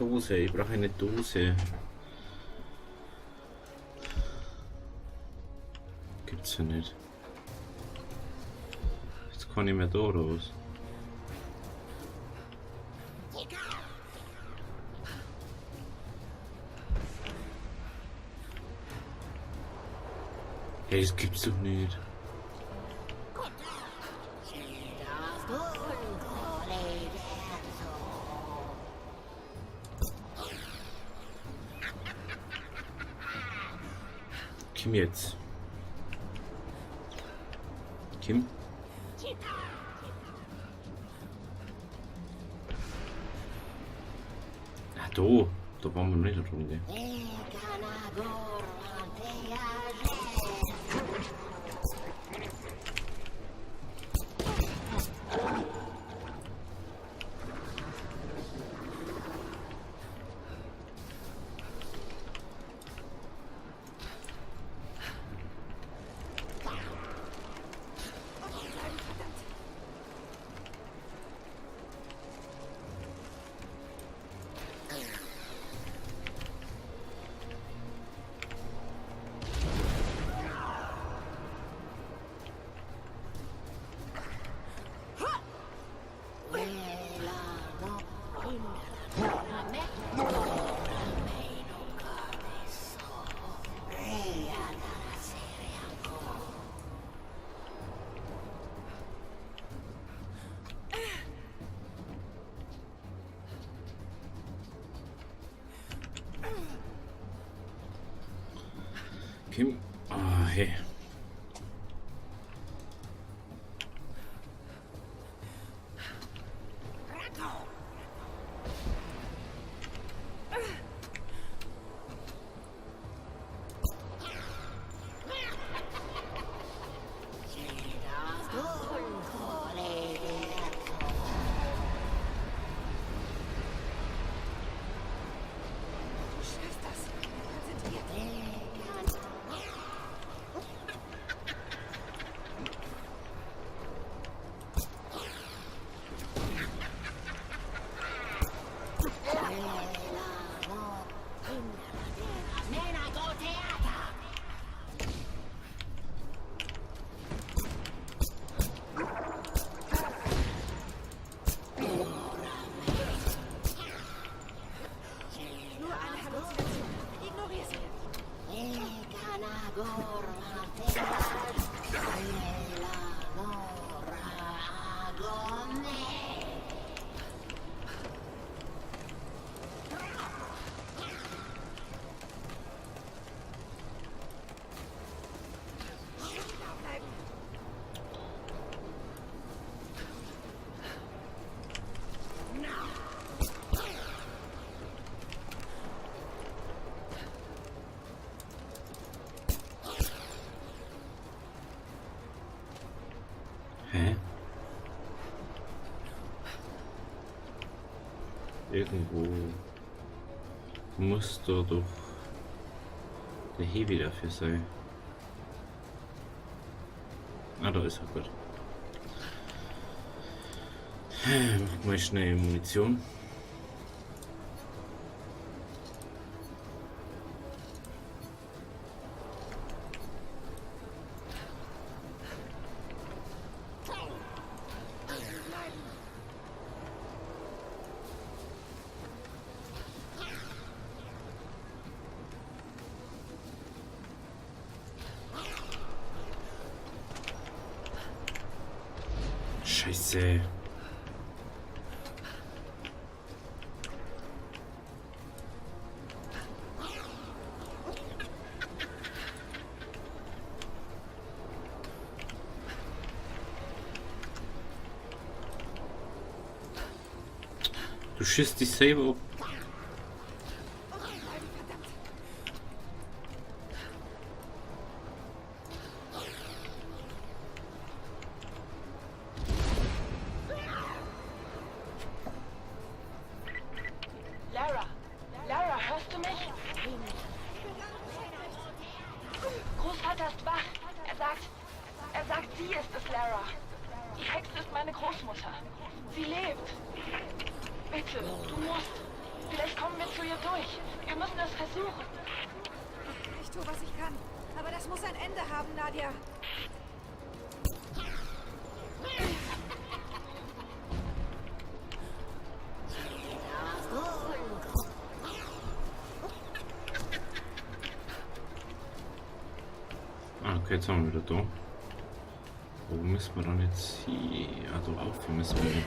Dose. Ich brauche eine Dose. Gibt's ja nicht. Jetzt kann ich mehr da raus. Hey, das gibt's doch nicht. Kim jetzt. Kim? Ah, da waren wir nicht eine Runde. Kim? Ah, hey. Hä? Irgendwo muss da doch der Hebel dafür sein. Ah, da ist er, gut. Mach mal schnell Munition. Scheiße. Du schießt dich selber ab. Lara, hörst du mich? Großvater ist wach. Er sagt, sie ist es, Lara. Die Hexe ist meine Großmutter. Sie lebt. Bitte, du musst. Vielleicht kommen wir zu ihr durch. Wir müssen es versuchen. Ich tue, was ich kann. Aber das muss ein Ende haben, Nadia. Ah, okay, jetzt haben wir wieder da. Wo müssen wir dann jetzt hier? Ah, da auf müssen wir nicht.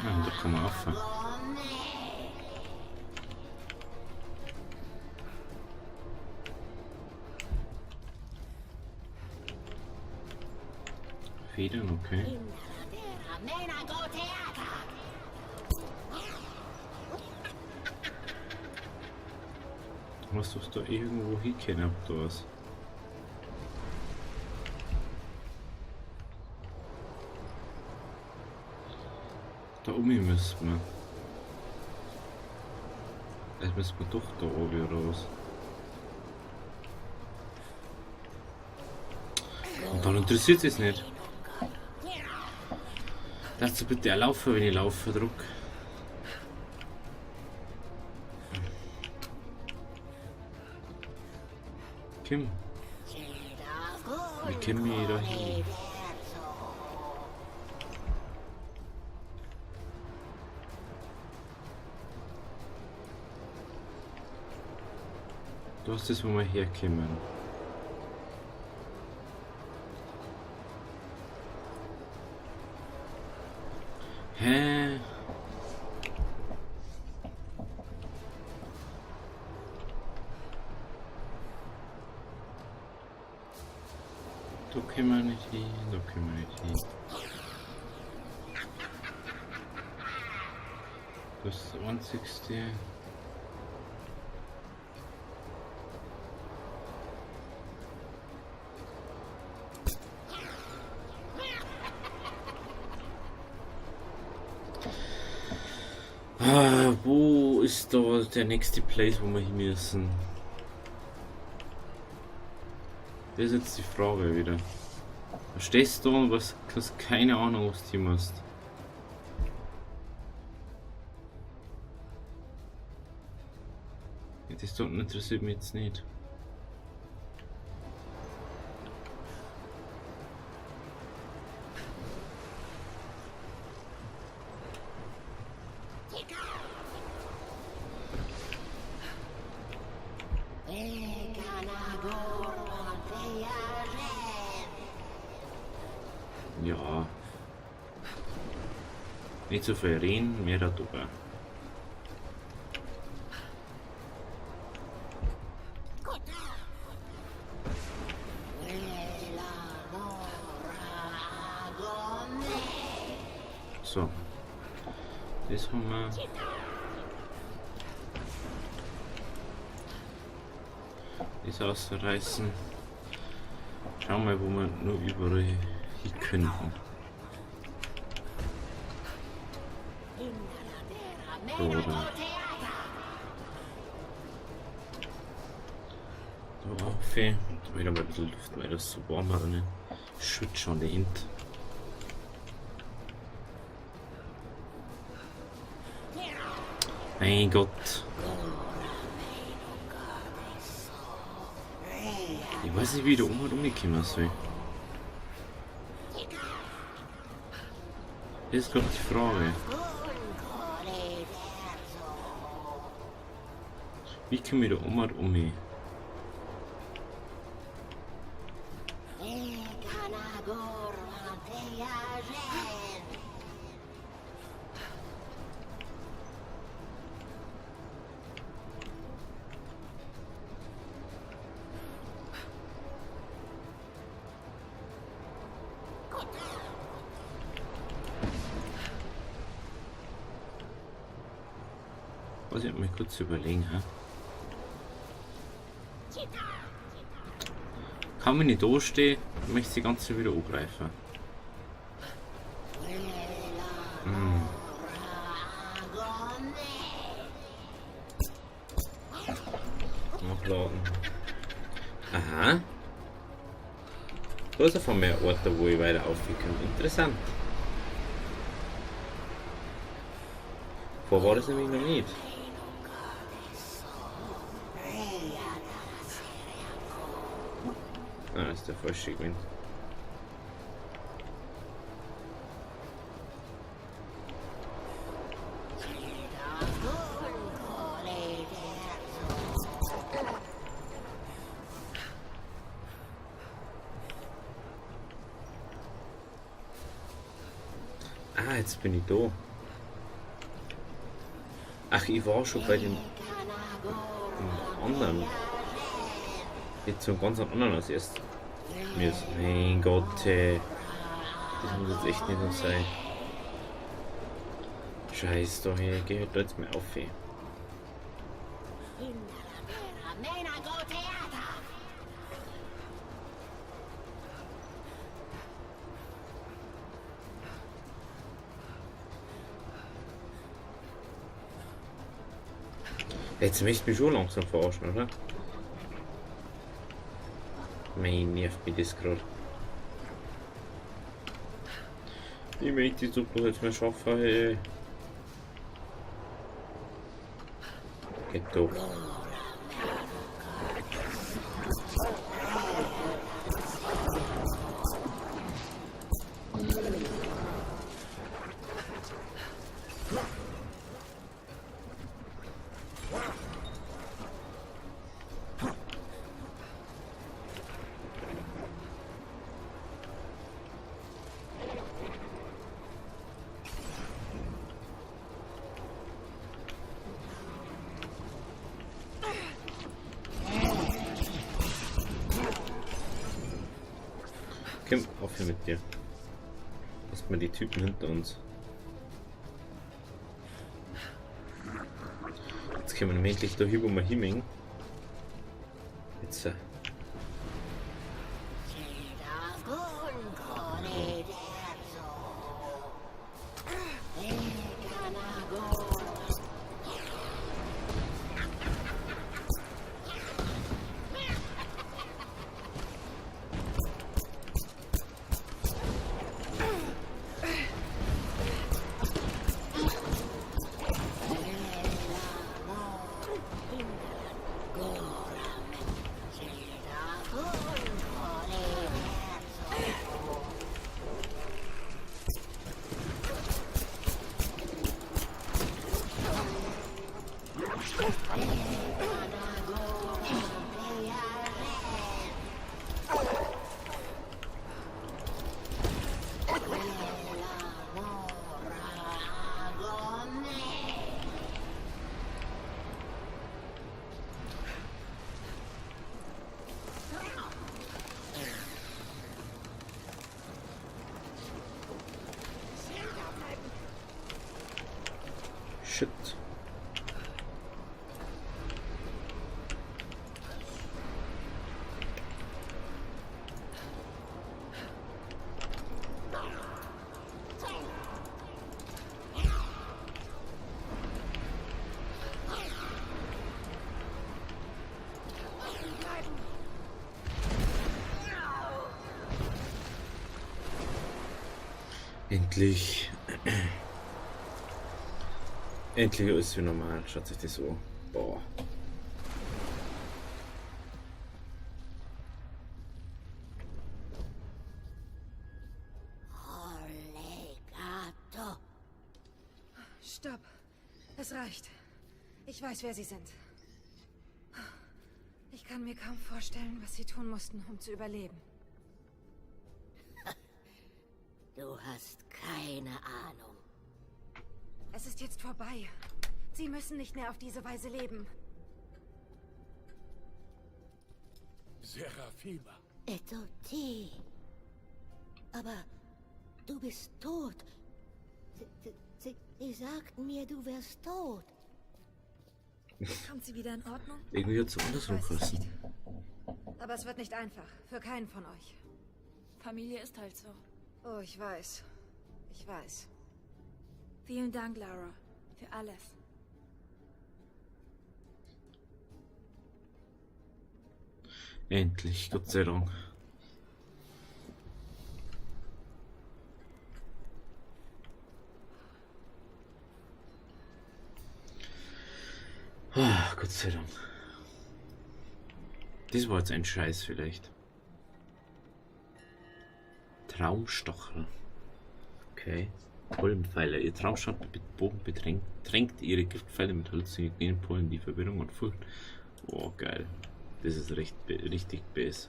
Ah, da kann man rauf. Federn, okay. Du musst doch da irgendwo hinkennen, ob da was. Da oben müssen wir. Jetzt müssen wir doch da oben raus. Und dann interessiert es nicht. Darfst du bitte erlaufen, wenn ich laufe drück? Kim. Wie kommen wir da hin? Du hast das, wo wir herkommen. Hä? Da können wir nicht hin, da können wir nicht hin. Das ist das einzigste. Wo ist da der nächste Place, wo wir hin müssen? Das ist jetzt die Frage wieder. Du stehst da und hast keine Ahnung, was du musst. Ja, das dort interessiert mich jetzt nicht. Ja. Nicht so viel reden, mehr darüber. So. Das haben wir. Das ausreißen. Schauen wir mal, wo wir nur überall hin könnten. So, oder? Da auf. Da wieder mal ein bisschen Luft, weil das so warm war. Ne? Schützt schon der Hint. Mein Gott. Ich weiß nicht, wie der Oma umgekommen soll. Das ist gerade die Frage. Wie komme ich da Oma um? Muss ich mal kurz überlegen, hä? Kann man nicht da stehen, möchte ich die ganze Zeit wieder angreifen. Nachladen. Aha. Da ist von mehr Orte, wo ich weiter aufgehen kann. Interessant. Vorher war das nämlich noch nicht. Ah, das ist der falsche Wind. Ah, jetzt bin ich da. Ach, ich war schon bei dem anderen. Jetzt so einen ganz anderen als erst. Mein Gott, das muss jetzt echt nicht noch sein. Scheiß doch, hier, geh halt da jetzt mal auf. Ey. Jetzt möchte ich mich schon langsam verarschen, oder? Mein nervt mich das gerade. Ich möchte die Suppe jetzt mal schaffen, hey. Geht doch. Komm, auf hier mit dir. Erstmal die Typen hinter uns. Jetzt können wir nämlich endlich da rüber mal hinhängen. Jetzt. Shit. Endlich. Endlich ist wie normal. Schaut sich das so. Boah. Stopp. Es reicht. Ich weiß, wer Sie sind. Ich kann mir kaum vorstellen, was Sie tun mussten, um zu überleben. Du hast keine Ahnung. Es ist jetzt vorbei. Sie müssen nicht mehr auf diese Weise leben. Seraphima. Etoti. Aber du bist tot. Sie sagten mir, du wärst tot. Kommt sie wieder in Ordnung? Irgendwie wird es andersrum Weiß es passen. nicht. Aber es wird nicht einfach. Für keinen von euch. Familie ist halt so. Oh, ich weiß. Ich weiß. Vielen Dank, Lara. Für alles. Endlich, Gott sei Dank. Ah, Gott sei Dank. Das war jetzt ein Scheiß vielleicht. Traumstachel. Okay. Pollenpfeile. Ihr Traumschatten mit Bogen tränkt ihre Giftpfeile mit halluzinogen Pollen die Verwirrung und Furcht. Oh, geil. Das ist richtig bass.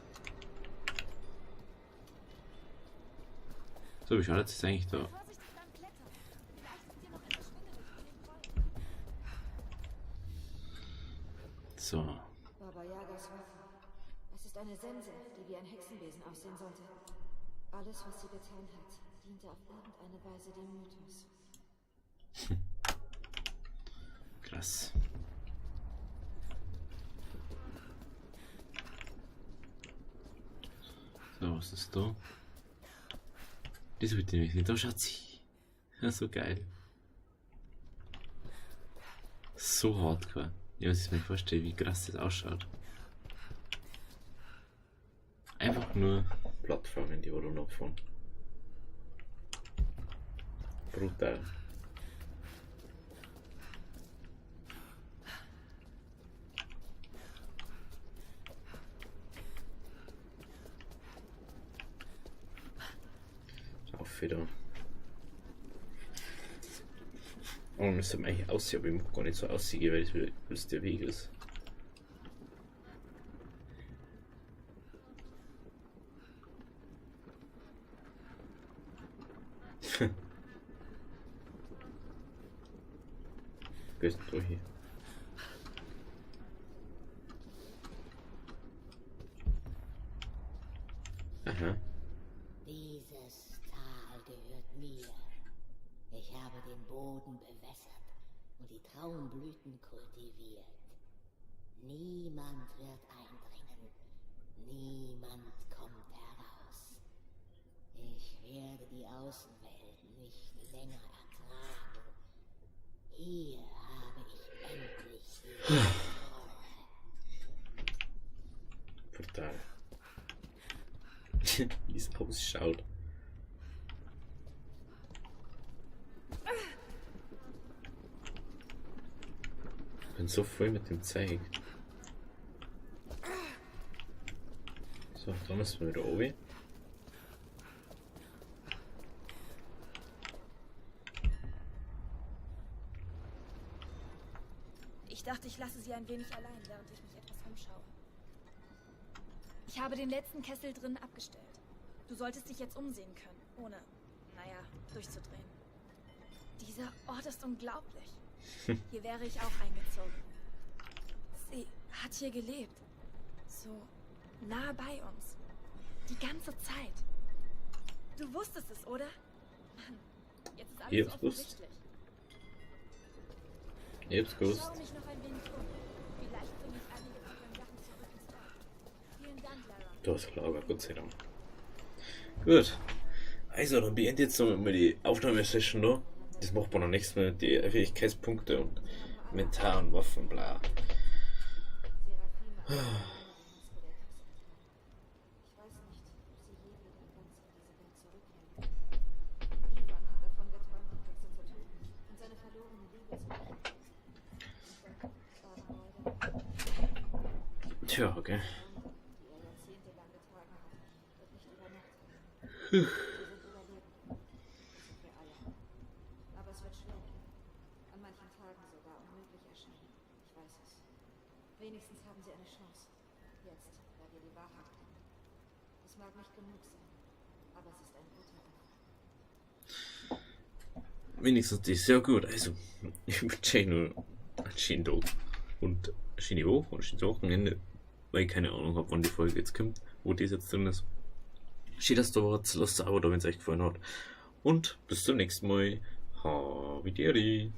So, wie schaut es eigentlich da? So. Baba Yagas Waffe. Es ist eine Sense, die wie ein Hexenwesen aussehen sollte. Alles, was sie getan hat, diente auf irgendeine Weise dem Mythos. Krass. So, was ist da? Das wird nämlich nicht. Da schaut sie. Ja, so geil. So hardcore. Ja, was ich mir vorstelle, wie krass das ausschaut. Einfach nur Plattformen, die wir noch von. Brutal. Auf wieder. Oh, müsste man eigentlich aussehen, aber ich muss gar nicht so aussehen, weil es der Weg ist. Gehst du hier? Aha. Dieses Tal gehört mir. Ich habe den Boden bewässert und die Traumblüten kultiviert. Niemand wird eindringen. Niemand kommt heraus. Ich werde die Außenwelt nicht länger ertragen. Hier habe ich endlich die Kontrolle. Brutal. Wie es ausschaut. Ich bin so voll mit dem Zeig. So, dann müssen wir wieder oben. Ich dachte, ich lasse sie ein wenig allein, während ich mich etwas umschaue. Ich habe den letzten Kessel drin abgestellt. Du solltest dich jetzt umsehen können, ohne, naja, durchzudrehen. Dieser Ort ist unglaublich. Hier wäre ich auch eingezogen. Sie hat hier gelebt. So nah bei uns. Die ganze Zeit. Du wusstest es, oder? Mann, jetzt ist alles offensichtlich. Jetzt Ich gewusst. schaue mich noch ein wenig um. Vielleicht bringe ich einige von ihren Sachen zurück ins Dorf. Vielen Dank, Lara. Du hast klar, aber Gott sei Dank. Gut. Also, dann beende jetzt somit mal die Aufnahmesession da. Das macht man noch nächstes Mal, die Fähigkeitspunkte und Inventar und Waffen, bla. Tja, okay. Aber es wird schwer. An manchen Tagen sogar unmöglich erscheinen. Ich weiß es. Wenigstens haben sie eine Chance. Jetzt, da wir die Wahrheit kennen. Es mag nicht genug sein, aber es ist ein guter Anfang. Wenigstens das ist sehr gut. Also, ich wünsche euch nur einen schönen Tag und eine schöne Woche und ein schönes Wochenende, weil ich keine Ahnung habe, wann die Folge jetzt kommt, wo das jetzt drin ist. Schön, dass du warst. Lasst ein Abo da, wenn es euch gefallen hat. Und bis zum nächsten Mal. Havideri.